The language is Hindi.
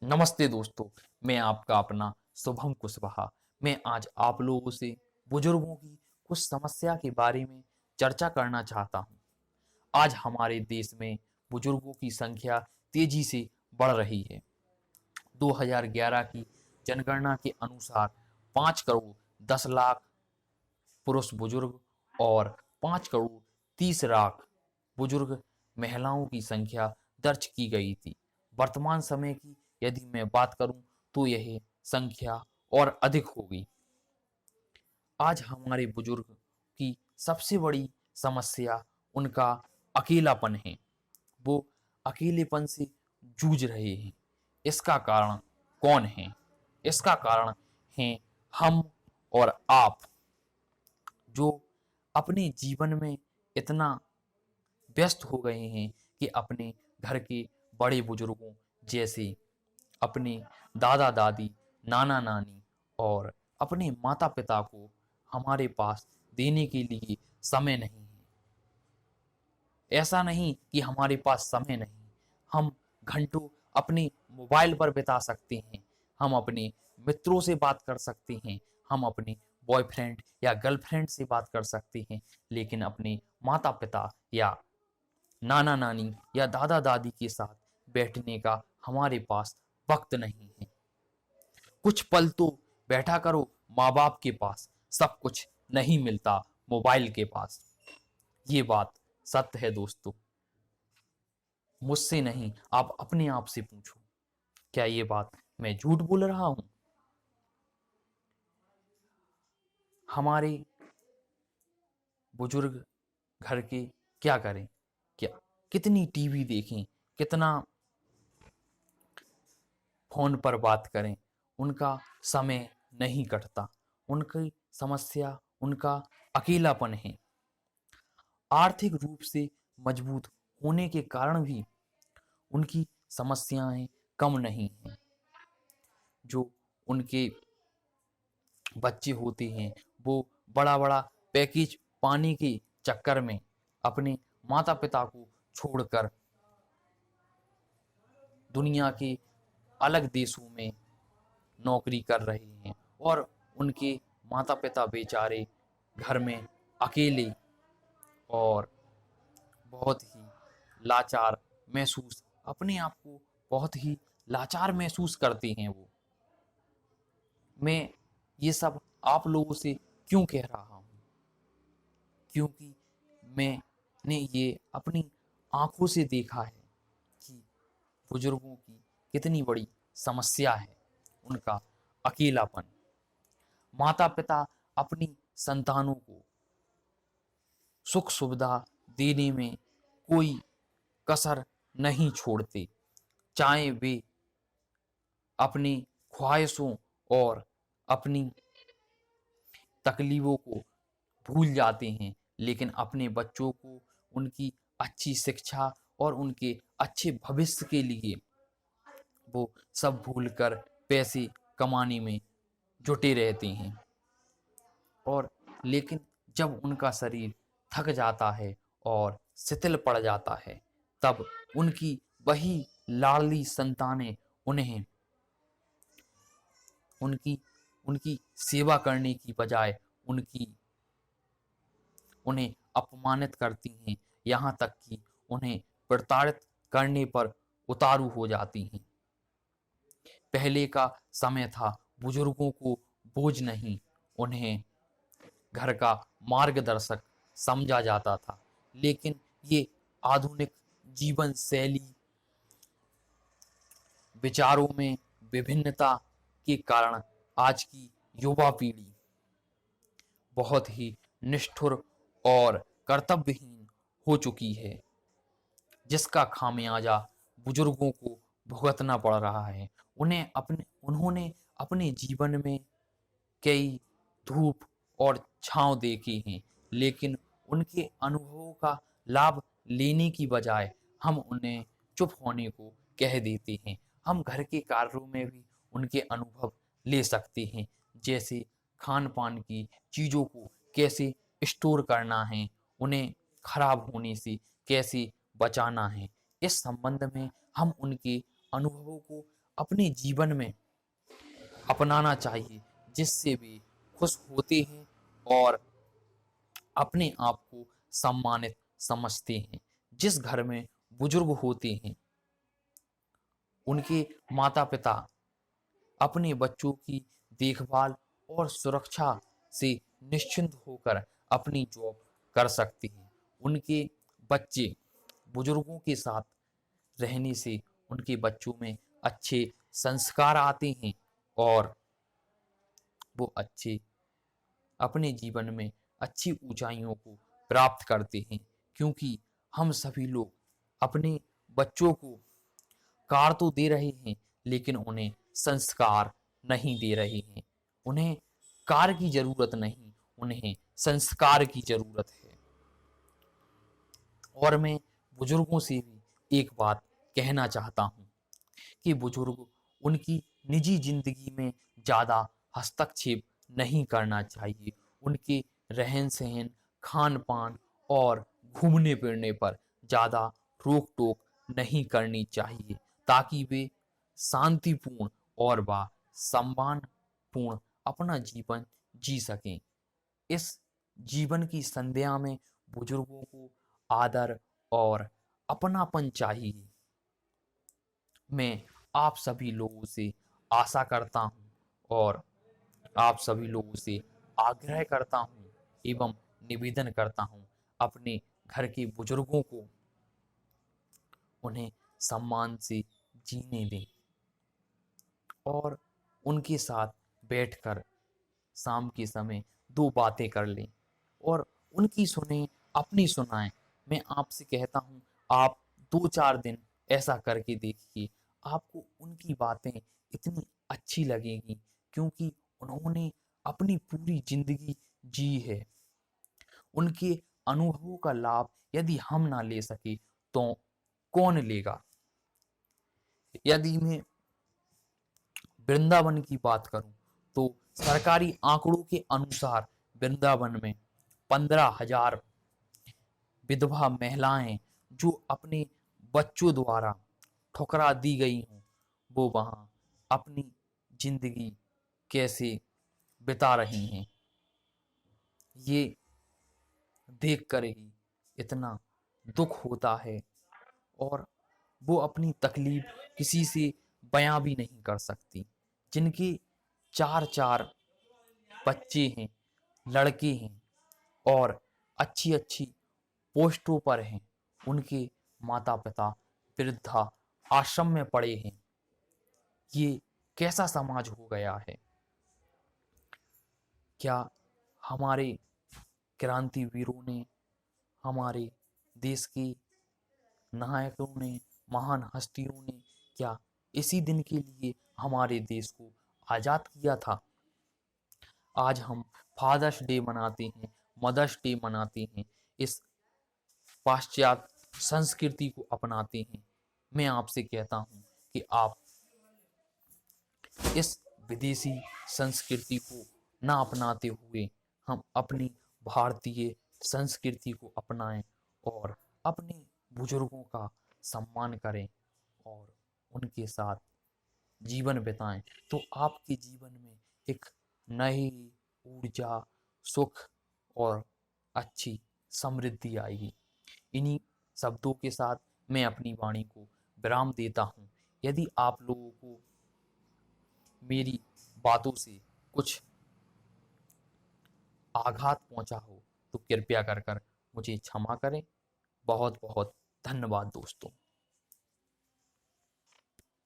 नमस्ते दोस्तों। मैं आपका अपना शुभम कुशवाहा। मैं आज आप लोगों से बुजुर्गों की कुछ समस्या के बारे में चर्चा करना चाहता हूं। आज हमारे देश में बुजुर्गों की संख्या तेजी से बढ़ रही है। 2011 की जनगणना के अनुसार 5 करोड़ 10 लाख पुरुष बुजुर्ग और 5 करोड़ 30 लाख बुजुर्ग महिलाओं की संख्या दर्ज की गई थी। वर्तमान समय की यदि मैं बात करूं तो यह संख्या और अधिक होगी। आज हमारे बुजुर्ग की सबसे बड़ी समस्या उनका अकेलापन है। वो अकेलेपन से जूझ रहे हैं। इसका कारण कौन है? इसका कारण है हम और आप, जो अपने जीवन में इतना व्यस्त हो गए हैं कि अपने घर के बड़े बुजुर्गों जैसे अपने दादा दादी, नाना नानी और अपने माता पिता को हमारे पास देने के लिए समय नहीं है। ऐसा नहीं कि हमारे पास समय नहीं, हम घंटों अपने मोबाइल पर बिता सकते हैं। हम अपने मित्रों से बात कर सकते हैं, हम अपने बॉयफ्रेंड या गर्लफ्रेंड से बात कर सकते हैं, लेकिन अपने माता पिता या नाना नानी या दादा दादी के साथ बैठने का हमारे पास वक्त नहीं है। कुछ पल तो बैठा करो माँ बाप के पास, सब कुछ नहीं मिलता मोबाइल के पास। ये बात सत्य है दोस्तों। मुझसे नहीं, आप अपने आप से पूछो, क्या ये बात मैं झूठ बोल रहा हूं? हमारे बुजुर्ग घर के क्या करें? क्या कितनी टीवी देखें, कितना फोन पर बात करें, उनका समय नहीं कटता। उनकी समस्या उनका अकेलापन है। आर्थिक रूप से मजबूत होने के कारण भी उनकी समस्याएं कम नहीं हैं। जो उनके बच्चे होते हैं वो बड़ा बड़ा पैकेज पाने के चक्कर में अपने माता पिता को छोड़कर दुनिया के अलग देशों में नौकरी कर रहे हैं और उनके माता पिता बेचारे घर में अकेले और बहुत ही लाचार महसूस, अपने आप को बहुत ही लाचार महसूस करते हैं वो। मैं ये सब आप लोगों से क्यों कह रहा हूँ? क्योंकि मैंने ये अपनी आंखों से देखा है कि बुजुर्गों की कितनी बड़ी समस्या है, उनका अकेलापन। माता पिता अपनी संतानों को सुख सुविधा देने में कोई कसर नहीं छोड़ते, चाहे वे अपनी ख्वाहिशों और अपनी तकलीफों को भूल जाते हैं, लेकिन अपने बच्चों को उनकी अच्छी शिक्षा और उनके अच्छे भविष्य के लिए वो सब भूलकर पैसे कमाने में जुटे रहते हैं। और लेकिन जब उनका शरीर थक जाता है और शिथिल पड़ जाता है, तब उनकी वही लाडली संतानें उन्हें उनकी उनकी सेवा करने की बजाय उनकी उन्हें अपमानित करती हैं, यहाँ तक कि उन्हें प्रताड़ित करने पर उतारू हो जाती हैं। पहले का समय था, बुजुर्गों को बोझ नहीं, उन्हें घर का मार्गदर्शक समझा जाता था। लेकिन ये आधुनिक जीवन शैली, विचारों में विभिन्नता के कारण आज की युवा पीढ़ी बहुत ही निष्ठुर और कर्तव्यहीन हो चुकी है, जिसका खामियाजा बुजुर्गों को भुगतना पड़ रहा है। उन्होंने अपने जीवन में कई धूप और छांव देखे हैं, लेकिन उनके अनुभवों का लाभ लेने की बजाय हम उन्हें चुप होने को कह देते हैं। हम घर के कार्यों में भी उनके अनुभव ले सकते हैं, जैसे खान पान की चीज़ों को कैसे स्टोर करना है, उन्हें खराब होने से कैसे बचाना है। इस संबंध में हम उनके अनुभवों को अपने जीवन में अपनाना चाहिए, जिससे वे खुश होते हैं और अपने आप को सम्मानित समझते हैं। जिस घर में बुजुर्ग होते हैं, उनके माता पिता अपने बच्चों की देखभाल और सुरक्षा से निश्चिंत होकर अपनी जॉब कर सकते हैं। उनके बच्चे बुजुर्गों के साथ रहने से उनके बच्चों में अच्छे संस्कार आते हैं और वो अच्छे अपने जीवन में अच्छी ऊंचाइयों को प्राप्त करते हैं, क्योंकि हम सभी लोग अपने बच्चों को कार तो दे रहे हैं, लेकिन उन्हें संस्कार नहीं दे रहे हैं। उन्हें कार की जरूरत नहीं, उन्हें संस्कार की जरूरत है। और मैं बुजुर्गों से भी एक बात कहना चाहता हूँ कि बुजुर्ग उनकी निजी जिंदगी में ज़्यादा हस्तक्षेप नहीं करना चाहिए। उनके रहन सहन, खान पान और घूमने फिरने पर ज़्यादा रोक टोक नहीं करनी चाहिए, ताकि वे शांतिपूर्ण और सम्मानपूर्ण अपना जीवन जी सकें। इस जीवन की संध्या में बुजुर्गों को आदर और अपनापन चाहिए। मैं आप सभी लोगों से आशा करता हूँ और आप सभी लोगों से आग्रह करता हूँ एवं निवेदन करता हूँ, अपने घर के बुजुर्गों को उन्हें सम्मान से जीने दें और उनके साथ बैठकर शाम के समय दो बातें कर लें और उनकी सुने, अपनी सुनाएं। मैं आपसे कहता हूँ, आप 2-4 दिन ऐसा करके देखिए, आपको उनकी बातें इतनी अच्छी लगेगी, क्योंकि उन्होंने अपनी पूरी जिंदगी जी है। उनके अनुभवों का लाभ यदि हम ना ले सके तो कौन लेगा। यदि मैं वृंदावन की बात करूं तो सरकारी आंकड़ों के अनुसार वृंदावन में 15,000 विधवा महिलाएं जो अपने बच्चों द्वारा ठुकरा दी गई हों, वो वहां अपनी जिंदगी कैसे बिता रही हैं, ये देखकर ही इतना दुख होता है और वो अपनी तकलीफ किसी से बयां भी नहीं कर सकती। जिनके 4-4 बच्चे हैं, लड़के हैं और अच्छी अच्छी पोस्टों पर हैं, उनके माता पिता वृद्धा आश्रम में पड़े हैं। ये कैसा समाज हो गया है। क्या हमारे क्रांतिवीरों ने, हमारे देश के नायकों ने, महान हस्तियों ने क्या इसी दिन के लिए हमारे देश को आज़ाद किया था। आज हम फादर्स डे मनाते हैं, मदर्स डे मनाते हैं, इस पाश्चात्य संस्कृति को अपनाते हैं। मैं आपसे कहता हूं कि आप इस विदेशी संस्कृति को ना अपनाते हुए हम अपनी भारतीय संस्कृति को अपनाएं और अपने बुजुर्गों का सम्मान करें और उनके साथ जीवन बिताएं, तो आपके जीवन में एक नई ऊर्जा, सुख और अच्छी समृद्धि आएगी। इन्हीं शब्दों के साथ मैं अपनी वाणी को विराम देता हूँ। यदि आप लोगों को मेरी बातों से कुछ आघात पहुंचा हो तो कृपया कर मुझे क्षमा करें। बहुत बहुत धन्यवाद दोस्तों।